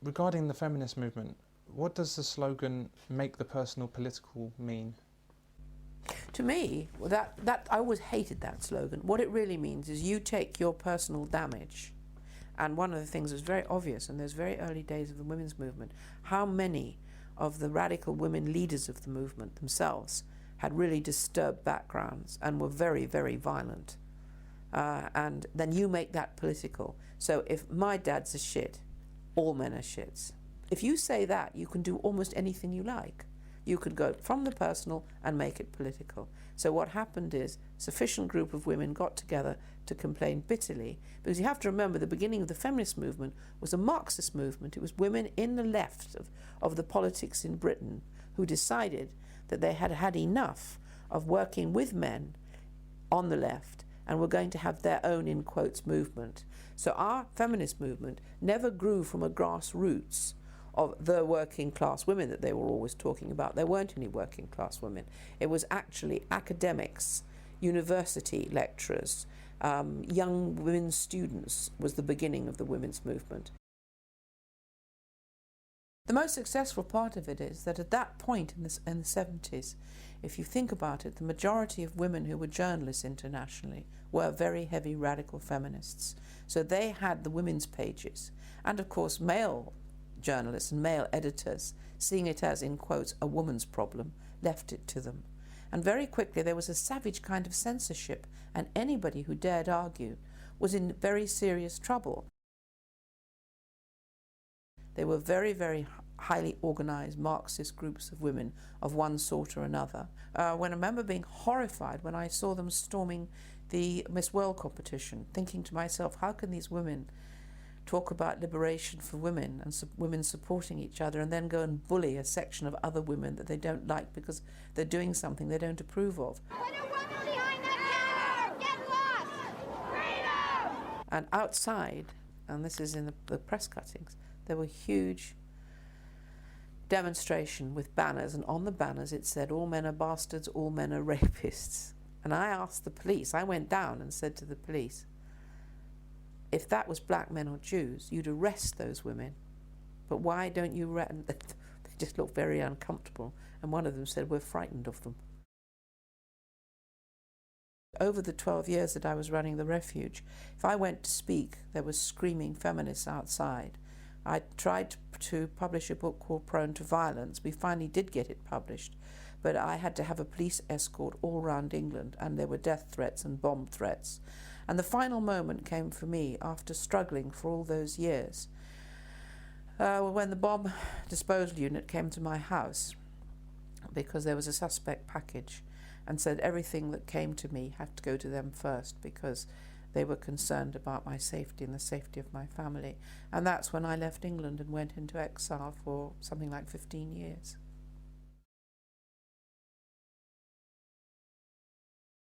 Regarding the feminist movement, what does the slogan "make the personal political" mean? To me, that I always hated that slogan. What it really means is you take your personal damage, and one of the things that's very obvious in those very early days of the women's movement, how many of the radical women leaders of the movement themselves had really disturbed backgrounds and were very, very violent. And then you make that political. So if my dad's a shit, all men are shits. If you say that, you can do almost anything you like. You could go from the personal and make it political. So what happened is a sufficient group of women got together to complain bitterly, because you have to remember the beginning of the feminist movement was a Marxist movement. It was women in the left of the politics in Britain who decided that they had had enough of working with men on the left and were going to have their own, in quotes, movement. So our feminist movement never grew from a grassroots of the working class women that they were always talking about. There weren't any working class women. It was actually academics, university lecturers, young women students was the beginning of the women's movement. The most successful part of it is that at that point in the 70s, if you think about it, the majority of women who were journalists internationally were very heavy radical feminists. So they had the women's pages. And of course, male journalists and male editors, seeing it as, in quotes, a woman's problem, left it to them. And very quickly there was a savage kind of censorship, and anybody who dared argue was in very serious trouble. They were very, very highly organised Marxist groups of women of one sort or another. When I remember being horrified when I saw them storming the Miss World competition, thinking to myself, how can these women talk about liberation for women and women supporting each other and then go and bully a section of other women that they don't like because they're doing something they don't approve of. Put a woman behind that counter! Get lost! Freedom! And outside, and this is in the press cuttings, there were huge demonstration with banners, and on the banners it said, all men are bastards, all men are rapists. And I asked the police, I went down and said to the police, if that was black men or Jews, you'd arrest those women. But why don't you arrest them? They just looked very uncomfortable. And one of them said, we're frightened of them. Over the 12 years that I was running the refuge, if I went to speak, there was screaming feminists outside. I tried to publish a book called Prone to Violence. We finally did get it published. But I had to have a police escort all around England, and there were death threats and bomb threats. And the final moment came for me after struggling for all those years, when the bomb disposal unit came to my house, because there was a suspect package, and said everything that came to me had to go to them first because they were concerned about my safety and the safety of my family. And that's when I left England and went into exile for something like 15 years.